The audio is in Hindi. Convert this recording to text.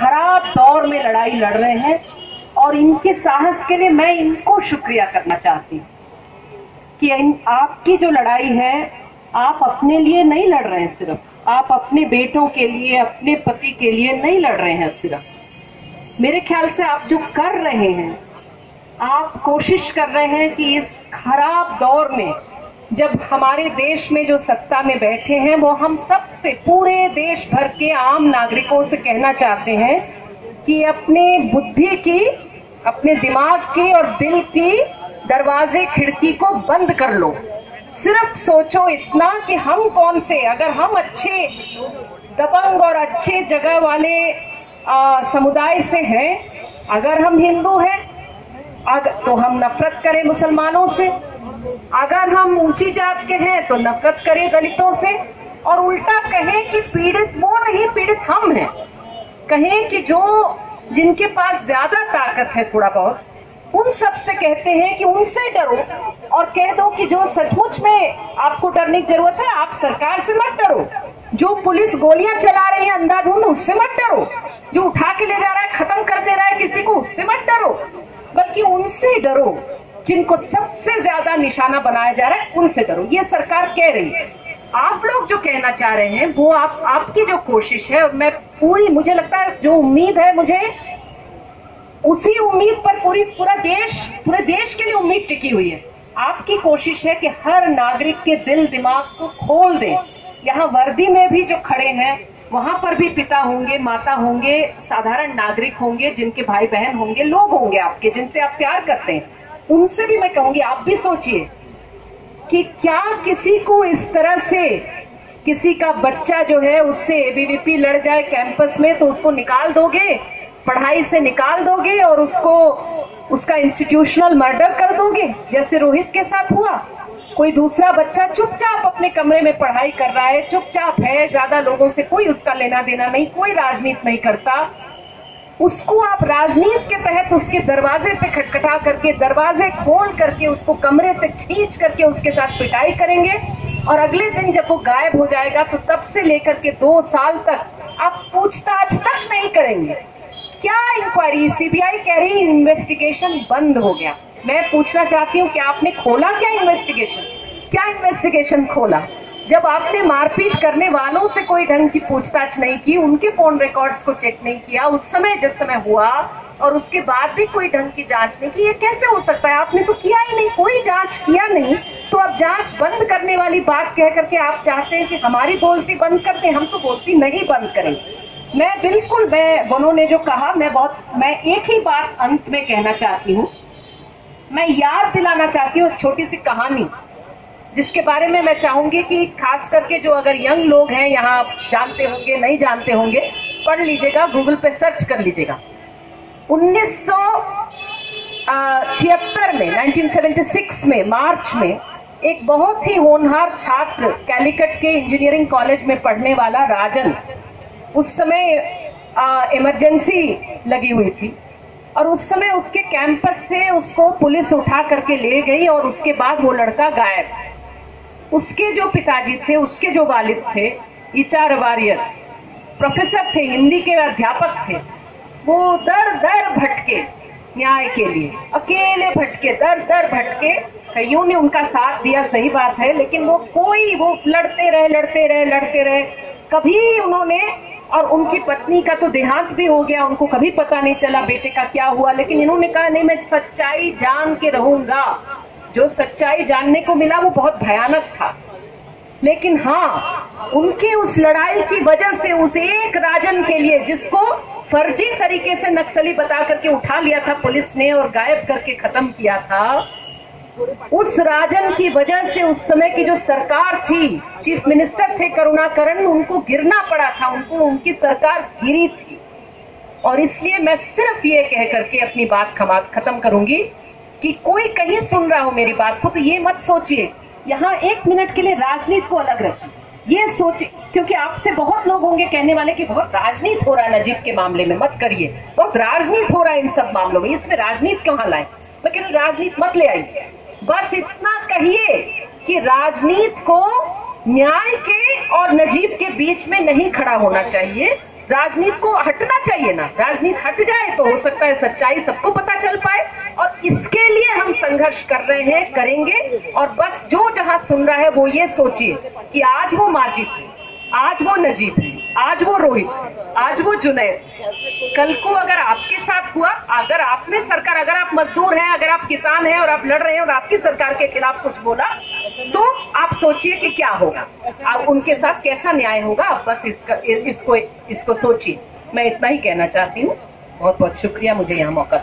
खराब दौर में लड़ाई लड़ रहे हैं और इनके साहस के लिए मैं इनको शुक्रिया करना चाहती हूँ कि आपकी जो लड़ाई है, आप अपने लिए नहीं लड़ रहे हैं, सिर्फ आप अपने बेटों के लिए, अपने पति के लिए नहीं लड़ रहे हैं। सिर्फ मेरे ख्याल से आप जो कर रहे हैं, आप कोशिश कर रहे हैं कि इस खराब दौर में जब हमारे देश में जो सत्ता में बैठे हैं वो हम सबसे, पूरे देश भर के आम नागरिकों से कहना चाहते हैं कि अपने बुद्धि की, अपने दिमाग की और दिल की दरवाजे खिड़की को बंद कर लो। सिर्फ सोचो इतना कि हम कौन से, अगर हम अच्छे दबंग और अच्छे जगह वाले समुदाय से हैं, अगर हम हिंदू हैं तो हम नफरत करें मुसलमानों से, अगर हम ऊंची जात के हैं तो नफरत करें दलितों से, और उल्टा कहें कि पीड़ित वो नहीं, पीड़ित हम हैं। कहें कि जो जिनके पास ज्यादा ताकत है थोड़ा बहुत, उन सब से कहते हैं कि उनसे डरो, और कह दो कि जो सचमुच में आपको डरने की जरूरत है, आप सरकार से मत डरो। जो पुलिस गोलियां चला रही है अंधाधुंध, उससे मत डरो। जो उठा के ले जा रहा है, खत्म कर दे रहा है किसी को, उससे मत डरो, बल्कि उनसे डरो जिनको सबसे ज्यादा निशाना बनाया जा रहा है, उनसे डरो। ये सरकार कह रही है। आप लोग जो कहना चाह रहे हैं वो आपकी जो कोशिश है, और मैं पूरी, मुझे लगता है जो उम्मीद है, मुझे उसी उम्मीद पर पूरे देश के लिए उम्मीद टिकी हुई है। आपकी कोशिश है कि हर नागरिक के दिल दिमाग को खोल दें। यहाँ वर्दी में भी जो खड़े हैं, वहां पर भी पिता होंगे, माता होंगे, साधारण नागरिक होंगे, जिनके भाई बहन होंगे, लोग होंगे आपके, जिनसे आप प्यार करते हैं। उनसे भी मैं कहूंगी, आप भी सोचिए कि क्या किसी को इस तरह से, किसी का बच्चा जो है उससे एबीवीपी लड़ जाए कैंपस में, तो उसको निकाल दोगे, पढ़ाई से निकाल दोगे और उसका इंस्टीट्यूशनल मर्डर कर दोगे, जैसे रोहित के साथ हुआ। कोई दूसरा बच्चा चुपचाप अपने कमरे में पढ़ाई कर रहा है, चुपचाप है, ज्यादा लोगों से कोई उसका लेना देना नहीं, कोई राजनीति नहीं करता, उसको आप राजनीति के तहत उसके दरवाजे पे खटखटा करके, दरवाजे खोल करके, उसको कमरे से खींच करके उसके साथ पिटाई करेंगे, और अगले दिन जब वो गायब हो जाएगा तो तब से लेकर के 2 साल तक आप पूछताछ तक नहीं करेंगे। क्या इंक्वायरी? सीबीआई कह रही इन्वेस्टिगेशन बंद हो गया। मैं पूछना चाहती हूँ कि आपने खोला क्या इन्वेस्टिगेशन? क्या इन्वेस्टिगेशन खोला? जब आपने मारपीट करने वालों से कोई ढंग की पूछताछ नहीं की, उनके फोन रिकॉर्ड्स को चेक नहीं किया उस समय जिस समय हुआ, और उसके बाद भी कोई ढंग की जांच नहीं की, ये कैसे हो सकता है? आपने तो किया ही नहीं, कोई जांच किया नहीं, तो अब जांच बंद करने वाली बात कह करके आप चाहते हैं कि हमारी बोलती बंद करते। हम तो बोलती नहीं बंद करेंगे। मैं उन्होंने जो कहा, मैं एक ही बात अंत में कहना चाहती हूँ। मैं याद दिलाना चाहती हूँ एक छोटी सी कहानी, जिसके बारे में मैं चाहूंगी कि खास करके जो अगर यंग लोग हैं यहाँ, जानते होंगे नहीं जानते होंगे, पढ़ लीजिएगा, गूगल पे सर्च कर लीजिएगा। 1976 में, 1976 में मार्च में एक बहुत ही होनहार छात्र, कैलिकट के इंजीनियरिंग कॉलेज में पढ़ने वाला राजन, उस समय इमरजेंसी लगी हुई थी, और उस समय उसके कैंपस से उसको पुलिस उठा करके ले गई, और उसके बाद वो लड़का गायब। उसके जो पिताजी थे, उसके जो वालिद थे, HR वारियर प्रोफेसर थे, हिंदी के अध्यापक थे, वो दर दर भटके न्याय के लिए, अकेले भटके, दर दर भटके। कईयों ने उनका साथ दिया, सही बात है, लेकिन वो लड़ते रहे। कभी उन्होंने, और उनकी पत्नी का तो देहांत भी हो गया, उनको कभी पता नहीं चला बेटे का क्या हुआ, लेकिन इन्होंने कहा नहीं, मैं सच्चाई जान के रहूंगा। जो सच्चाई जानने को मिला वो बहुत भयानक था, लेकिन हाँ, उनकी उस लड़ाई की वजह से उस एक राजन के लिए, जिसको फर्जी तरीके से नक्सली बता करके उठा लिया था पुलिस ने और गायब करके खत्म किया था, उस राजन की वजह से उस समय की जो सरकार थी, चीफ मिनिस्टर थे करुणाकरण, उनको गिरना पड़ा था, उनकी सरकार गिरी थी। और इसलिए मैं सिर्फ ये कह करके अपनी बात खत्म करूंगी कि कोई कहीं सुन रहा हो मेरी बात को, तो ये मत सोचिए, यहाँ 1 मिनट के लिए राजनीति को अलग रखिए। ये सोच, क्योंकि आपसे बहुत लोग होंगे कहने वाले कि बहुत राजनीति हो रहा है नजीब के मामले में, मत करिए, बहुत राजनीति हो रहा है इन सब मामलों में, इसमें राजनीति कहाँ लाए? लेकिन राजनीति मत ले आइए, बस इतना कहिए कि राजनीति को न्याय के और नजीब के बीच में नहीं खड़ा होना चाहिए। राजनीति को हटना चाहिए ना, राजनीति हट जाए तो हो सकता है सच्चाई सबको पता चल पाए। और इसके लिए हम संघर्ष कर रहे हैं, करेंगे। और बस जो जहां सुन रहा है वो ये सोचिए कि आज वो माजिद है, आज वो नजीब है, आज वो रोहित, आज वो जुनैद, कल को अगर आपके साथ हुआ, अगर आपने सरकार, अगर आप मजदूर हैं, अगर आप किसान हैं और आप लड़ रहे हैं और आपकी सरकार के खिलाफ कुछ बोला, तो आप सोचिए कि क्या होगा, आप उनके साथ कैसा न्याय होगा। आप बस इसको सोचिए। मैं इतना ही कहना चाहती हूँ। बहुत बहुत शुक्रिया मुझे यहाँ मौका